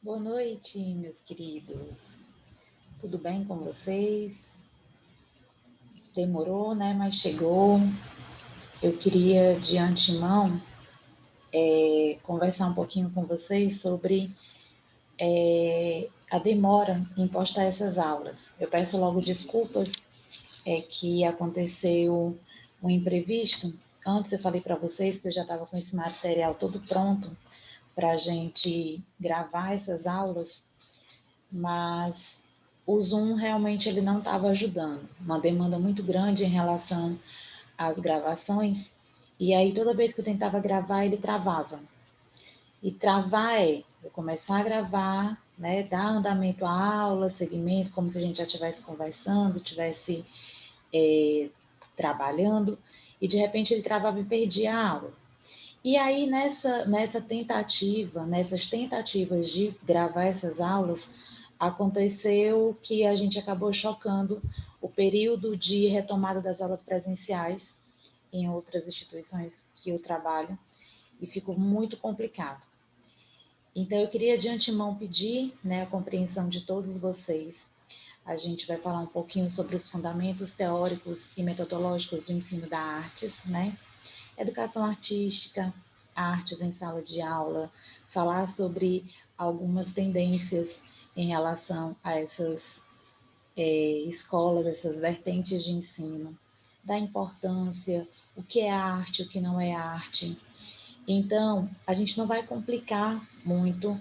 Boa noite, meus queridos. Tudo bem com vocês? Demorou, né? Mas chegou. Eu queria, de antemão, conversar um pouquinho com vocês sobre a demora em postar essas aulas. Eu peço logo desculpas, que aconteceu um imprevisto. Antes eu falei para vocês que eu já estava com esse material todo pronto para a gente gravar essas aulas, mas o Zoom realmente ele não estava ajudando, uma demanda muito grande em relação às gravações, e aí toda vez que eu tentava gravar ele travava. E travar é eu começar a gravar, né, dar andamento à aula, segmento, como se a gente já estivesse conversando, estivesse é, trabalhando, e de repente ele travava e perdia a aula. E aí, nessas tentativas de gravar essas aulas, aconteceu que a gente acabou chocando o período de retomada das aulas presenciais em outras instituições que eu trabalho e ficou muito complicado. Então, eu queria de antemão pedir, né, a compreensão de todos vocês. A gente vai falar um pouquinho sobre os fundamentos teóricos e metodológicos do ensino da artes, né? Educação artística, artes em sala de aula, falar sobre algumas tendências em relação a essas escolas, essas vertentes de ensino, da importância, o que é arte, o que não é arte. Então, a gente não vai complicar muito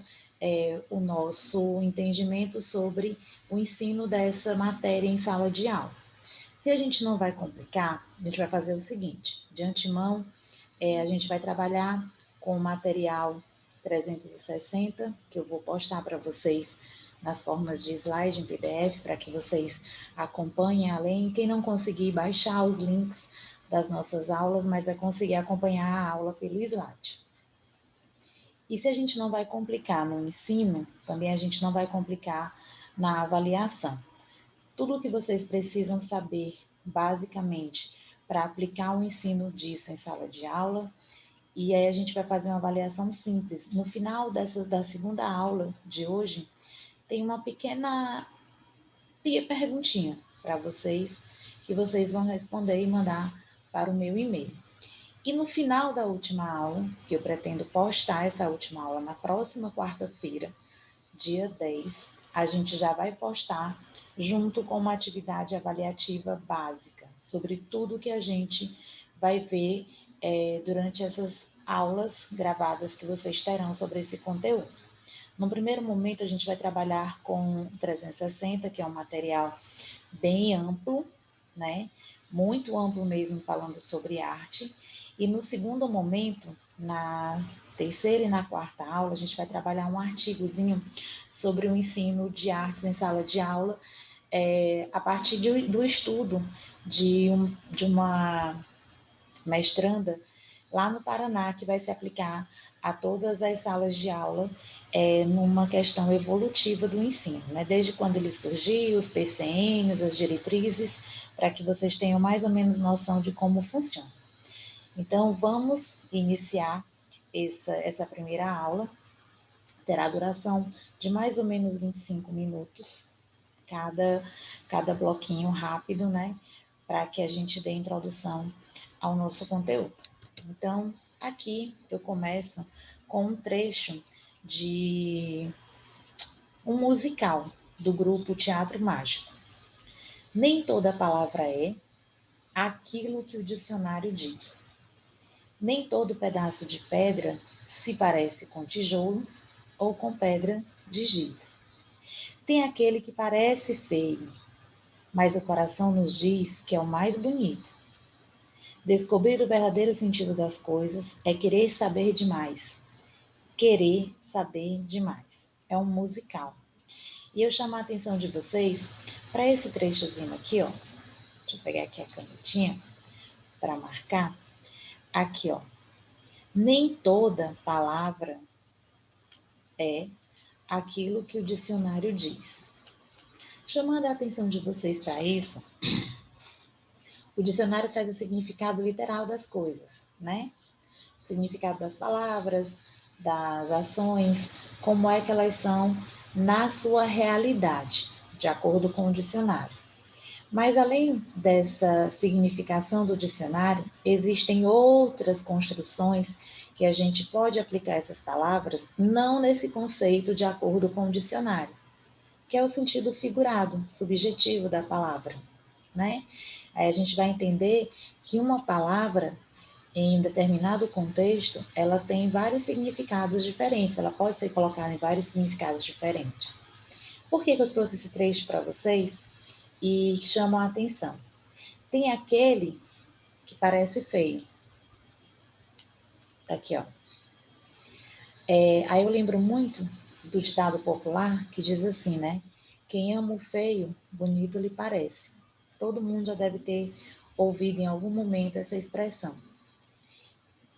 o nosso entendimento sobre o ensino dessa matéria em sala de aula. Se a gente não vai complicar, a gente vai fazer o seguinte: de antemão, a gente vai trabalhar com o material 360, que eu vou postar para vocês nas formas de slide em PDF, para que vocês acompanhem além. Quem não conseguir baixar os links das nossas aulas, mas vai conseguir acompanhar a aula pelo slide. E se a gente não vai complicar no ensino, também a gente não vai complicar na avaliação. Tudo o que vocês precisam saber, basicamente, para aplicar o ensino disso em sala de aula. E aí a gente vai fazer uma avaliação simples. No final da segunda aula de hoje, tem uma pequena perguntinha para vocês, que vocês vão responder e mandar para o meu e-mail. E no final da última aula, que eu pretendo postar essa última aula na próxima quarta-feira, dia 10, a gente já vai postar junto com uma atividade avaliativa básica sobre tudo que a gente vai ver durante essas aulas gravadas que vocês terão sobre esse conteúdo. No primeiro momento, a gente vai trabalhar com 360, que é um material bem amplo, né? Muito amplo mesmo, falando sobre arte. E no segundo momento, na terceira e na quarta aula, a gente vai trabalhar um artigozinho sobre o ensino de artes em sala de aula, a partir do estudo de uma mestranda lá no Paraná, que vai se aplicar a todas as salas de aula numa questão evolutiva do ensino, né? Desde quando ele surgiu, os PCNs, as diretrizes, para que vocês tenham mais ou menos noção de como funciona. Então, vamos iniciar essa primeira aula. Terá duração de mais ou menos 25 minutos, cada bloquinho rápido, né? Para que a gente dê introdução ao nosso conteúdo. Então, aqui eu começo com um trecho de um musical do grupo Teatro Mágico. Nem toda palavra é aquilo que o dicionário diz. Nem todo pedaço de pedra se parece com tijolo ou com pedra de giz. Tem aquele que parece feio, mas o coração nos diz que é o mais bonito. Descobrir o verdadeiro sentido das coisas é querer saber demais. Querer saber demais. É um musical. E eu chamo a atenção de vocês para esse trechozinho aqui, ó. Deixa eu pegar aqui a canetinha para marcar. Aqui, ó. Nem toda palavra é aquilo que o dicionário diz. Chamando a atenção de vocês para isso, o dicionário traz o significado literal das coisas, né? O significado das palavras, das ações, como é que elas são na sua realidade, de acordo com o dicionário. Mas além dessa significação do dicionário, existem outras construções que a gente pode aplicar essas palavras não nesse conceito de acordo com o dicionário, que é o sentido figurado, subjetivo da palavra, né? Aí a gente vai entender que uma palavra em um determinado contexto, ela tem vários significados diferentes, ela pode ser colocada em vários significados diferentes. Por que eu trouxe esse trecho para vocês e que chamam a atenção? Tem aquele que parece feio. Tá aqui, ó. Aí eu lembro muito do ditado popular que diz assim, né? Quem ama o feio, bonito lhe parece. Todo mundo já deve ter ouvido em algum momento essa expressão.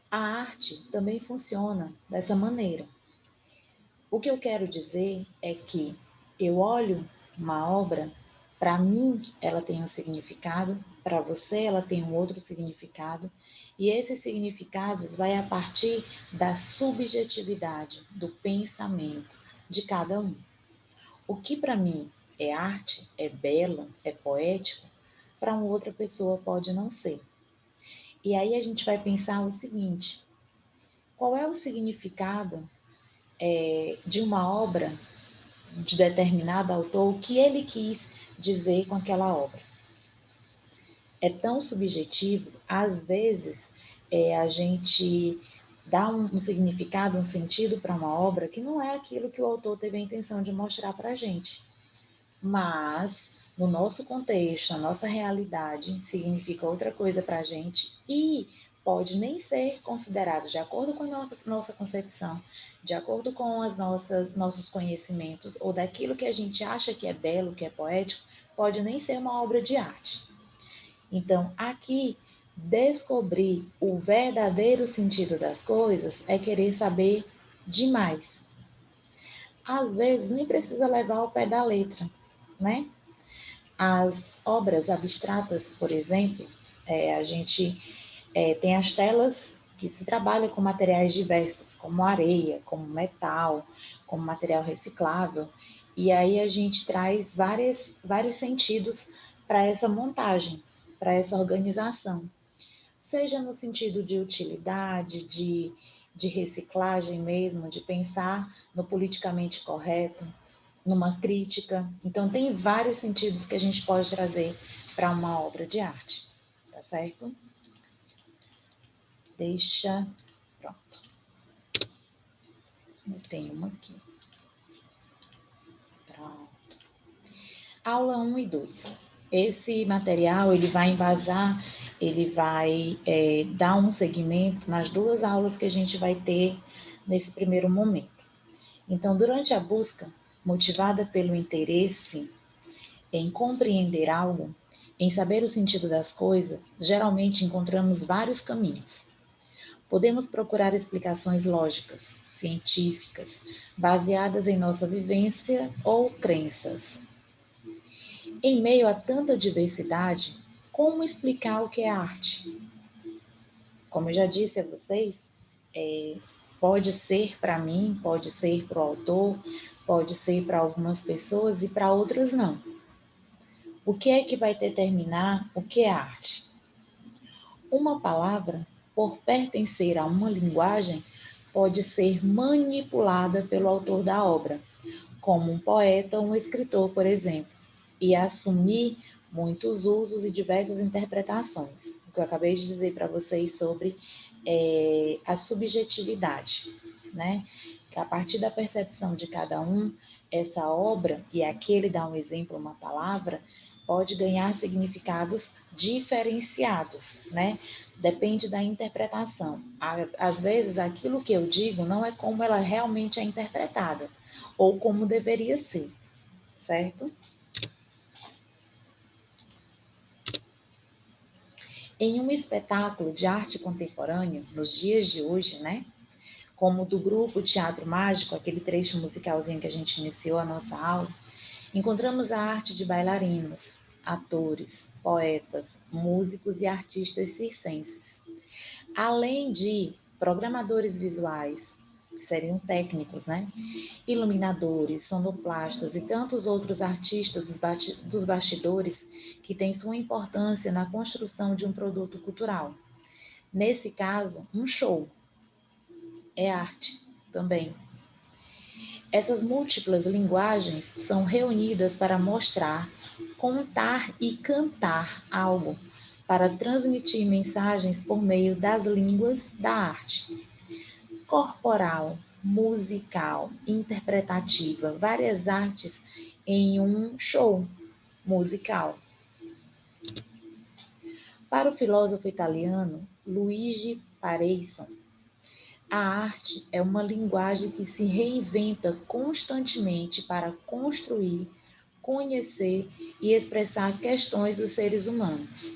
A arte também funciona dessa maneira. O que eu quero dizer é que eu olho uma obra, para mim ela tem um significado, para você ela tem um outro significado, e esses significados vai a partir da subjetividade, do pensamento de cada um. O que para mim é arte, é belo, é poético, para uma outra pessoa pode não ser. E aí a gente vai pensar o seguinte: qual é o significado de uma obra de determinado autor, o que ele quis dizer com aquela obra? É tão subjetivo, às vezes a gente dá um significado, um sentido para uma obra que não é aquilo que o autor teve a intenção de mostrar para a gente. Mas, no nosso contexto, a nossa realidade significa outra coisa para a gente e pode nem ser considerado de acordo com a nossa concepção, de acordo com as nossos conhecimentos ou daquilo que a gente acha que é belo, que é poético, pode nem ser uma obra de arte. Então, aqui, descobrir o verdadeiro sentido das coisas é querer saber demais. Às vezes, nem precisa levar ao pé da letra, né? As obras abstratas, por exemplo, a gente tem as telas que se trabalham com materiais diversos, como areia, como metal, como material reciclável, e aí a gente traz vários sentidos para essa montagem, para essa organização, seja no sentido de utilidade, de reciclagem mesmo, de pensar no politicamente correto, numa crítica. Então, tem vários sentidos que a gente pode trazer para uma obra de arte, tá certo? Deixa. Pronto. Eu tenho uma aqui. Pronto. Aula 1 e 2. Esse material ele vai embasar, ele vai dar um segmento nas duas aulas que a gente vai ter nesse primeiro momento. Então, durante a busca, motivada pelo interesse em compreender algo, em saber o sentido das coisas, geralmente encontramos vários caminhos. Podemos procurar explicações lógicas, científicas, baseadas em nossa vivência ou crenças. Em meio a tanta diversidade, como explicar o que é arte? Como eu já disse a vocês, pode ser para mim, pode ser para o autor, pode ser para algumas pessoas e para outras não. O que é que vai determinar o que é arte? Uma palavra, por pertencer a uma linguagem, pode ser manipulada pelo autor da obra, como um poeta ou um escritor, por exemplo, e assumir muitos usos e diversas interpretações. O que eu acabei de dizer para vocês sobre a subjetividade, né? Que a partir da percepção de cada um, essa obra, e aqui ele dá um exemplo, uma palavra, pode ganhar significados diferenciados, né? Depende da interpretação. Às vezes, aquilo que eu digo não é como ela realmente é interpretada, ou como deveria ser, certo? Em um espetáculo de arte contemporânea, nos dias de hoje, né? Como do grupo Teatro Mágico, aquele trecho musicalzinho que a gente iniciou a nossa aula, encontramos a arte de bailarinos, atores, poetas, músicos e artistas circenses, além de programadores visuais, seriam técnicos, né? Iluminadores, sonoplastas e tantos outros artistas dos bastidores que têm sua importância na construção de um produto cultural. Nesse caso, um show é arte também. Essas múltiplas linguagens são reunidas para mostrar, contar e cantar algo, para transmitir mensagens por meio das línguas da arte. Corporal, musical, interpretativa, várias artes em um show musical. Para o filósofo italiano Luigi Pareison, a arte é uma linguagem que se reinventa constantemente para construir, conhecer e expressar questões dos seres humanos.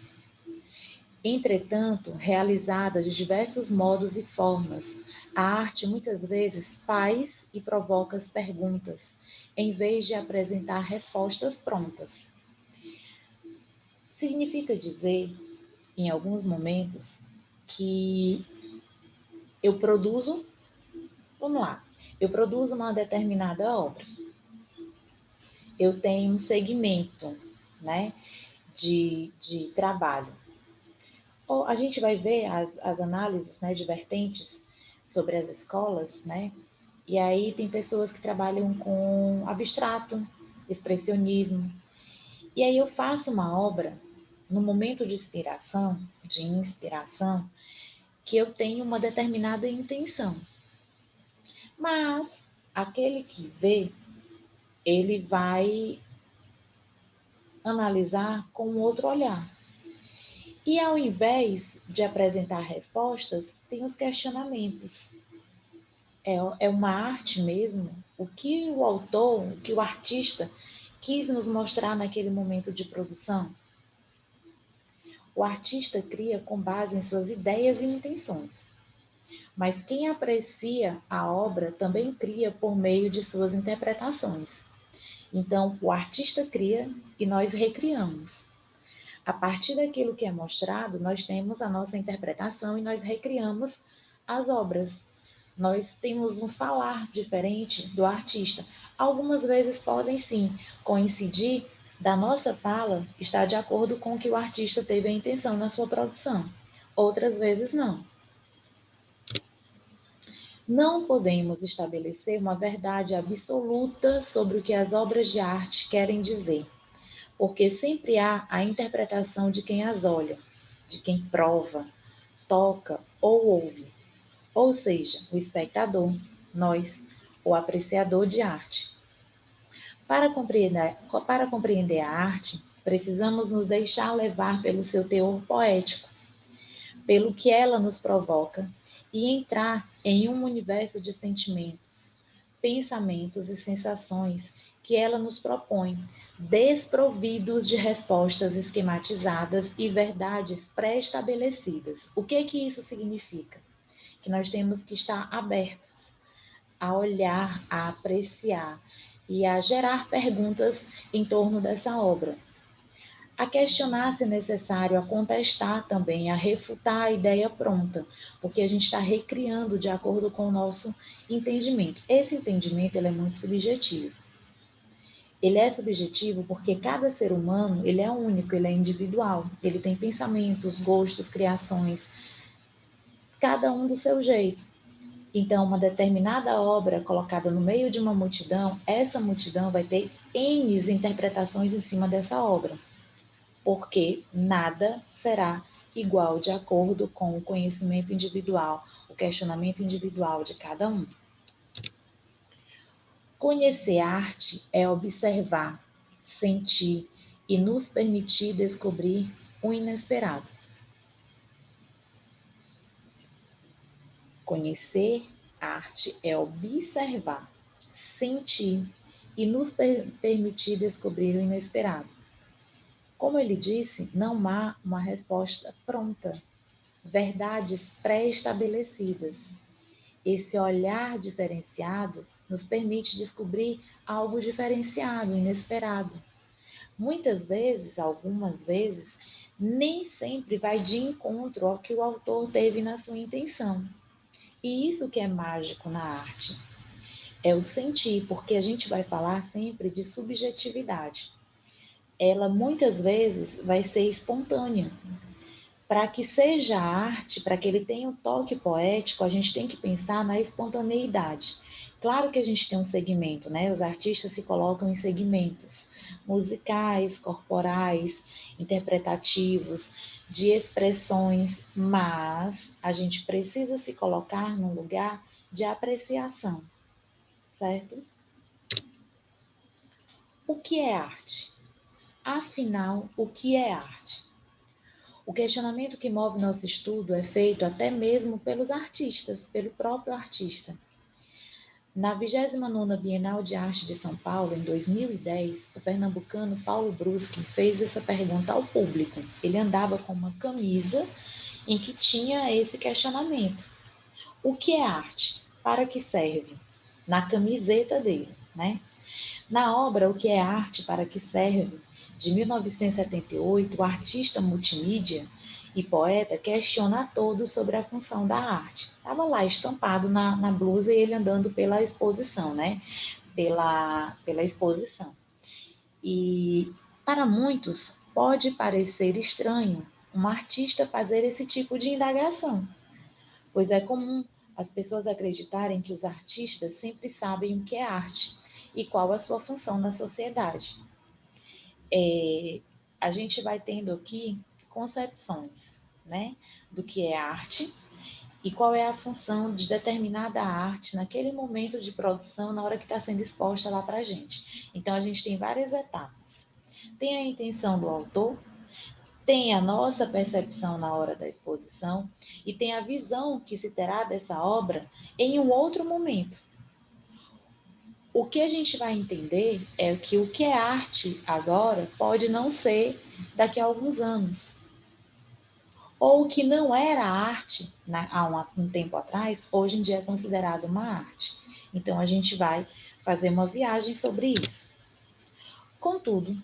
Entretanto, realizada de diversos modos e formas, a arte muitas vezes faz e provoca as perguntas, em vez de apresentar respostas prontas. Significa dizer, em alguns momentos, que eu produzo, vamos lá, eu produzo uma determinada obra, eu tenho um segmento, né, de trabalho. Ou a gente vai ver as análises, né, de vertentes sobre as escolas, né, e aí tem pessoas que trabalham com abstrato, expressionismo, e aí eu faço uma obra no momento de inspiração, que eu tenho uma determinada intenção. Mas aquele que vê, ele vai analisar com outro olhar. E ao invés de apresentar respostas, tem os questionamentos. É uma arte mesmo? O que o autor, o que o artista quis nos mostrar naquele momento de produção? O artista cria com base em suas ideias e intenções, mas quem aprecia a obra também cria por meio de suas interpretações. Então, o artista cria e nós recriamos. A partir daquilo que é mostrado, nós temos a nossa interpretação e nós recriamos as obras. Nós temos um falar diferente do artista. Algumas vezes podem sim coincidir da nossa fala estar de acordo com o que o artista teve a intenção na sua produção. Outras vezes não. Não podemos estabelecer uma verdade absoluta sobre o que as obras de arte querem dizer, porque sempre há a interpretação de quem as olha, de quem prova, toca ou ouve, ou seja, o espectador, nós, o apreciador de arte. Para compreender a arte, precisamos nos deixar levar pelo seu teor poético, pelo que ela nos provoca e entrar em um universo de sentimentos, pensamentos e sensações que ela nos propõe, desprovidos de respostas esquematizadas e verdades pré-estabelecidas. O que isso significa? Que nós temos que estar abertos a olhar, a apreciar e a gerar perguntas em torno dessa obra. A questionar se necessário, a contestar também, a refutar a ideia pronta, porque a gente está recriando de acordo com o nosso entendimento. Esse entendimento ele é muito subjetivo. Ele é subjetivo porque cada ser humano ele é único, ele é individual, ele tem pensamentos, gostos, criações, cada um do seu jeito. Então, uma determinada obra colocada no meio de uma multidão, essa multidão vai ter N interpretações em cima dessa obra, porque nada será igual de acordo com o conhecimento individual, o questionamento individual de cada um. Conhecer arte é observar, sentir e nos permitir descobrir o inesperado. Conhecer arte é observar, sentir e nos permitir descobrir o inesperado. Como ele disse, não há uma resposta pronta, verdades pré-estabelecidas. Esse olhar diferenciado nos permite descobrir algo diferenciado, inesperado. Muitas vezes, algumas vezes, nem sempre vai de encontro ao que o autor teve na sua intenção. E isso que é mágico na arte, é o sentir, porque a gente vai falar sempre de subjetividade. Ela muitas vezes vai ser espontânea. Para que seja arte, para que ele tenha um toque poético, a gente tem que pensar na espontaneidade. Claro que a gente tem um segmento, né? Os artistas se colocam em segmentos musicais, corporais, interpretativos, de expressões, mas a gente precisa se colocar num lugar de apreciação, certo? O que é arte? Afinal, o que é arte? O questionamento que move nosso estudo é feito até mesmo pelos artistas, pelo próprio artista. Na 29ª Bienal de Arte de São Paulo, em 2010, o pernambucano Paulo Bruschi fez essa pergunta ao público. Ele andava com uma camisa em que tinha esse questionamento. O que é arte? Para que serve? Na camiseta dele, né? Na obra O que é arte, para que serve, de 1978, o artista multimídia e poeta questiona a todos sobre a função da arte. Estava lá estampado na blusa e ele andando pela exposição, né? Pela exposição. E para muitos pode parecer estranho um artista fazer esse tipo de indagação, pois é comum as pessoas acreditarem que os artistas sempre sabem o que é arte e qual a sua função na sociedade. A gente vai tendo aqui concepções, né, do que é arte e qual é a função de determinada arte naquele momento de produção, na hora que está sendo exposta lá para a gente. Então, a gente tem várias etapas. Tem a intenção do autor, tem a nossa percepção na hora da exposição e tem a visão que se terá dessa obra em um outro momento. O que a gente vai entender é que o que é arte agora pode não ser daqui a alguns anos. Ou o que não era arte há um tempo atrás, hoje em dia é considerado uma arte. Então a gente vai fazer uma viagem sobre isso. Contudo,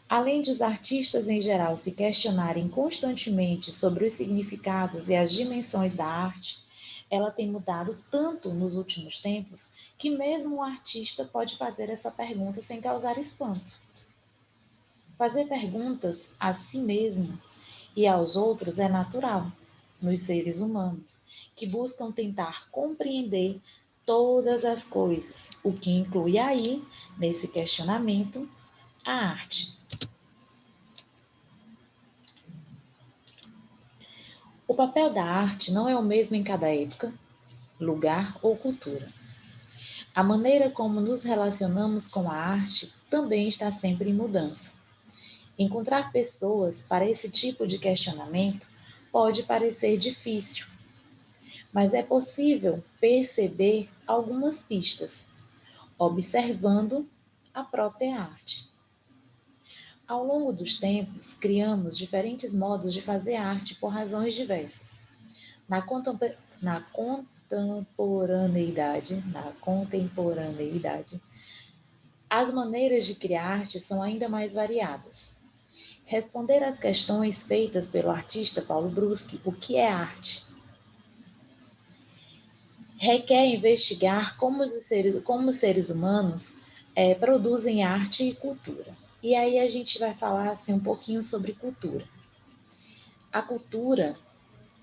além de os artistas em geral se questionarem constantemente sobre os significados e as dimensões da arte, ela tem mudado tanto nos últimos tempos que mesmo um artista pode fazer essa pergunta sem causar espanto. Fazer perguntas a si mesmo e aos outros é natural nos seres humanos, que buscam tentar compreender todas as coisas, o que inclui aí, nesse questionamento, a arte. O papel da arte não é o mesmo em cada época, lugar ou cultura. A maneira como nos relacionamos com a arte também está sempre em mudança. Encontrar pessoas para esse tipo de questionamento pode parecer difícil, mas é possível perceber algumas pistas, observando a própria arte. Ao longo dos tempos, criamos diferentes modos de fazer arte por razões diversas. Na contemporaneidade, as maneiras de criar arte são ainda mais variadas. Responder às questões feitas pelo artista Paulo Bruschi, o que é arte? Requer investigar como os seres humanos produzem arte e cultura. E aí a gente vai falar assim, um pouquinho sobre cultura. A cultura,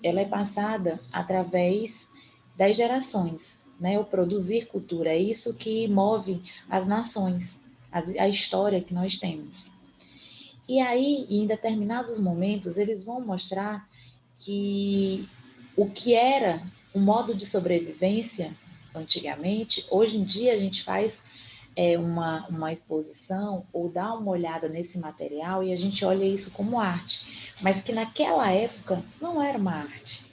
ela é passada através das gerações, né? O produzir cultura, é isso que move as nações, a história que nós temos. E aí, em determinados momentos, eles vão mostrar que o que era um modo de sobrevivência antigamente, hoje em dia a gente faz uma exposição ou dá uma olhada nesse material e a gente olha isso como arte, mas que naquela época não era uma arte.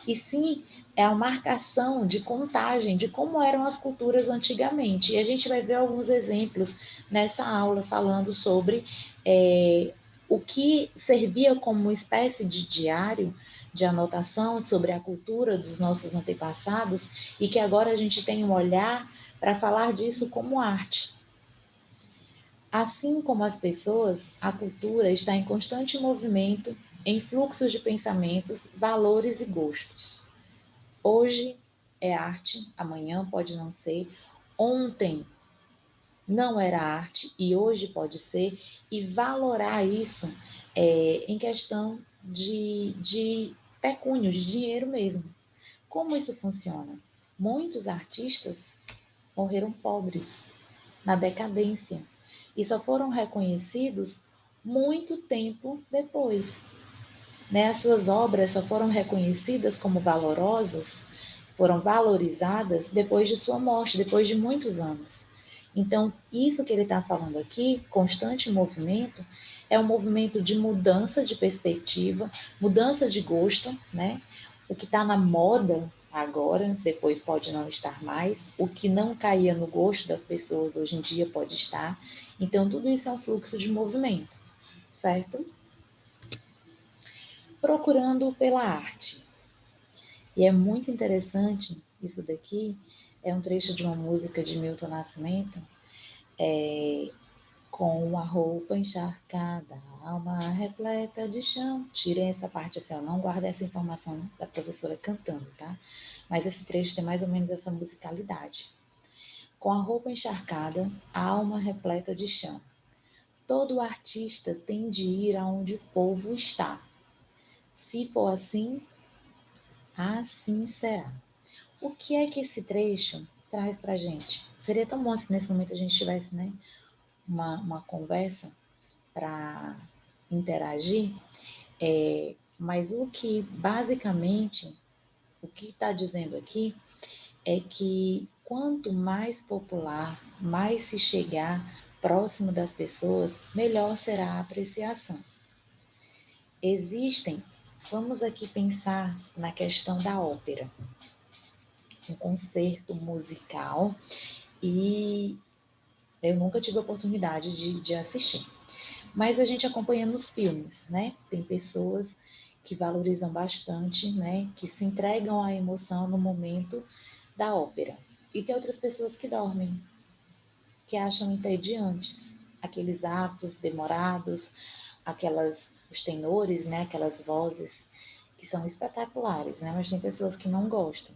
E sim, é a marcação de contagem de como eram as culturas antigamente. E a gente vai ver alguns exemplos nessa aula falando sobre o que servia como uma espécie de diário de anotação sobre a cultura dos nossos antepassados e que agora a gente tem um olhar para falar disso como arte. Assim como as pessoas, a cultura está em constante movimento, em fluxos de pensamentos, valores e gostos. Hoje, é arte, amanhã pode não ser, ontem não era arte e hoje pode ser, e valorar isso em questão de pecúnio, de dinheiro mesmo. Como isso funciona? Muitos artistas morreram pobres, na decadência, e só foram reconhecidos muito tempo depois. Né? As suas obras só foram reconhecidas como valorosas, foram valorizadas depois de sua morte, depois de muitos anos. Então, isso que ele está falando aqui, constante movimento, é um movimento de mudança de perspectiva, mudança de gosto, né? O que está na moda agora, depois pode não estar mais. O que não caía no gosto das pessoas hoje em dia pode estar. Então, tudo isso é um fluxo de movimento, certo? Procurando pela arte. E é muito interessante isso daqui, é um trecho de uma música de Milton Nascimento, com a roupa encharcada, a alma repleta de chão. Tirei essa parte assim, eu não guardei essa informação da professora cantando, tá? Mas esse trecho tem mais ou menos essa musicalidade. Com a roupa encharcada, a alma repleta de chão. Todo artista tem de ir aonde o povo está. Se for assim, assim será. O que é que esse trecho traz para a gente? Seria tão bom se nesse momento a gente tivesse, né, uma conversa para interagir, mas o que basicamente, o que está dizendo aqui é que quanto mais popular, mais se chegar próximo das pessoas, melhor será a apreciação. Existem, vamos aqui pensar na questão da ópera, um concerto musical, e eu nunca tive a oportunidade de assistir. Mas a gente acompanha nos filmes, né? Tem pessoas que valorizam bastante, né? Que se entregam à emoção no momento da ópera. E tem outras pessoas que dormem, que acham entediantes aqueles atos demorados, os tenores, né? Aquelas vozes que são espetaculares, né? Mas tem pessoas que não gostam.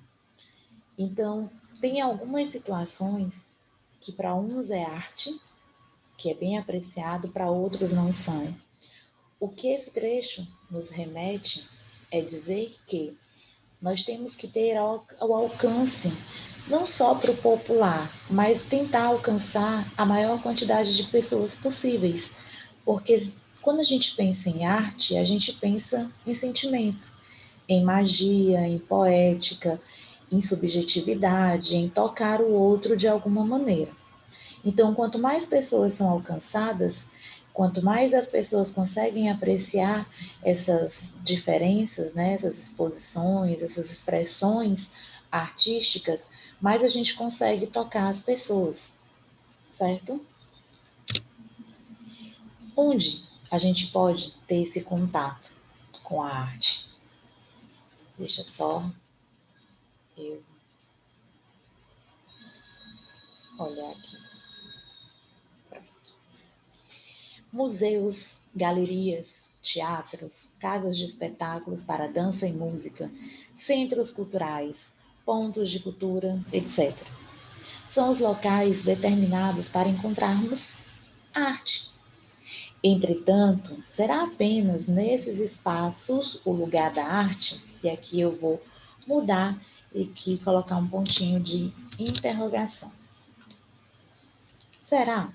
Então, tem algumas situações que para uns é arte, que é bem apreciado, para outros não são. O que esse trecho nos remete é dizer que nós temos que ter o alcance, não só para o popular, mas tentar alcançar a maior quantidade de pessoas possíveis. Porque quando a gente pensa em arte, a gente pensa em sentimento, em magia, em poética, em subjetividade, em tocar o outro de alguma maneira. Então, quanto mais pessoas são alcançadas, quanto mais as pessoas conseguem apreciar essas diferenças, né, essas exposições, essas expressões artísticas, mais a gente consegue tocar as pessoas, certo? Onde a gente pode ter esse contato com a arte? Deixa só eu olhar aqui. Museus, galerias, teatros, casas de espetáculos para dança e música, centros culturais, pontos de cultura, etc. São os locais determinados para encontrarmos arte. Entretanto, será apenas nesses espaços o lugar da arte? E aqui eu vou mudar e aqui colocar um pontinho de interrogação. Será?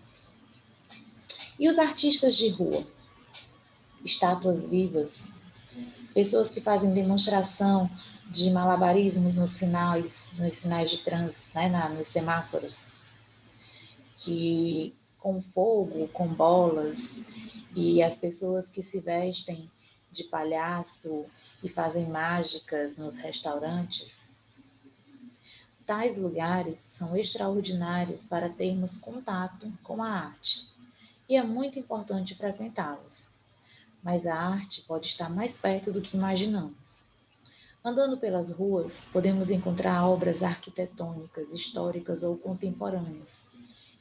E os artistas de rua? Estátuas vivas, pessoas que fazem demonstração de malabarismos nos sinais de trânsito, né, nos semáforos, que com fogo, com bolas, e as pessoas que se vestem de palhaço e fazem mágicas nos restaurantes. Tais lugares são extraordinários para termos contato com a arte, e é muito importante frequentá-los. Mas a arte pode estar mais perto do que imaginamos. Andando pelas ruas, podemos encontrar obras arquitetônicas, históricas ou contemporâneas,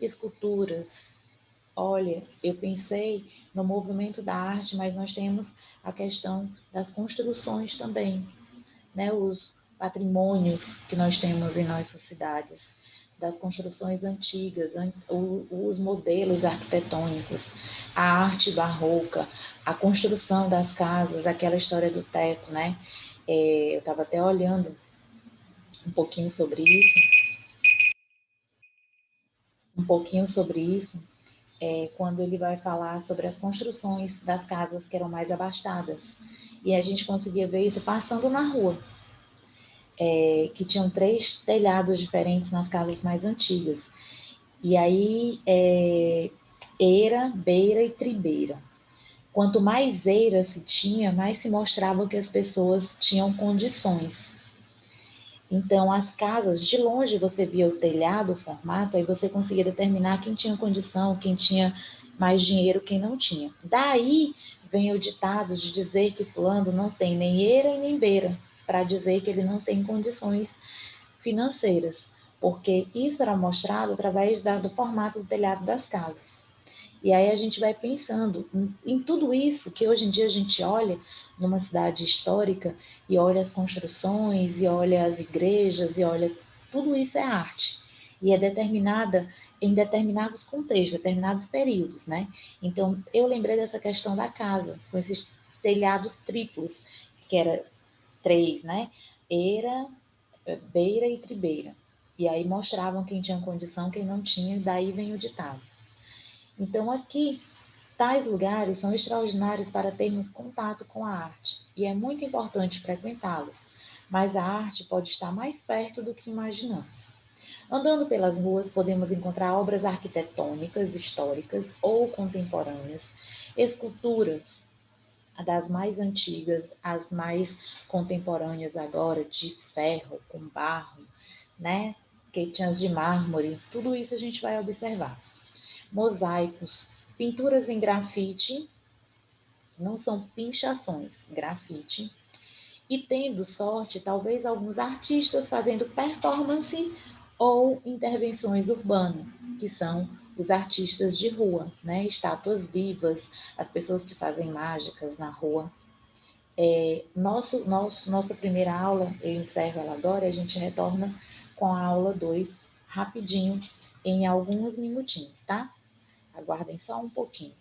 esculturas. Olha, eu pensei no movimento da arte, mas nós temos a questão das construções também, né? patrimônios que nós temos em nossas cidades, das construções antigas, os modelos arquitetônicos, a arte barroca, a construção das casas, aquela história do teto, né? Eu estava até olhando um pouquinho sobre isso, um pouquinho sobre isso, quando ele vai falar sobre as construções das casas que eram mais abastadas. E a gente conseguia ver isso passando na rua, que tinham 3 telhados diferentes nas casas mais antigas. E aí, eira, beira e tribeira. Quanto mais eira se tinha, mais se mostrava que as pessoas tinham condições. Então, as casas, de longe você via o telhado, o formato, aí você conseguia determinar quem tinha condição, quem tinha mais dinheiro, quem não tinha. Daí vem o ditado de dizer que fulano não tem nem eira e nem beira, para dizer que ele não tem condições financeiras, porque isso era mostrado através do formato do telhado das casas. E aí a gente vai pensando em tudo isso que hoje em dia a gente olha numa cidade histórica e olha as construções, e olha as igrejas, e olha tudo isso é arte. E é determinada em determinados contextos, determinados períodos, né? Então, eu lembrei dessa questão da casa, com esses telhados triplos, que era 3, né? Eira, beira e tribeira. E aí mostravam quem tinha condição, quem não tinha, daí vem o ditado. Então, aqui, tais lugares são extraordinários para termos contato com a arte, e é muito importante frequentá-los, mas a arte pode estar mais perto do que imaginamos. Andando pelas ruas, podemos encontrar obras arquitetônicas, históricas ou contemporâneas, esculturas, das mais antigas, as mais contemporâneas agora, de ferro, com barro, né? Que tinha as de mármore, tudo isso a gente vai observar. Mosaicos, pinturas em grafite, não são pinchações, grafite. E tendo sorte, talvez alguns artistas fazendo performance ou intervenções urbanas, que são os artistas de rua, né? Estátuas vivas, as pessoas que fazem mágicas na rua. Nossa primeira aula, eu encerro ela agora, a gente retorna com a aula 2 rapidinho, em alguns minutinhos, tá? Aguardem só um pouquinho.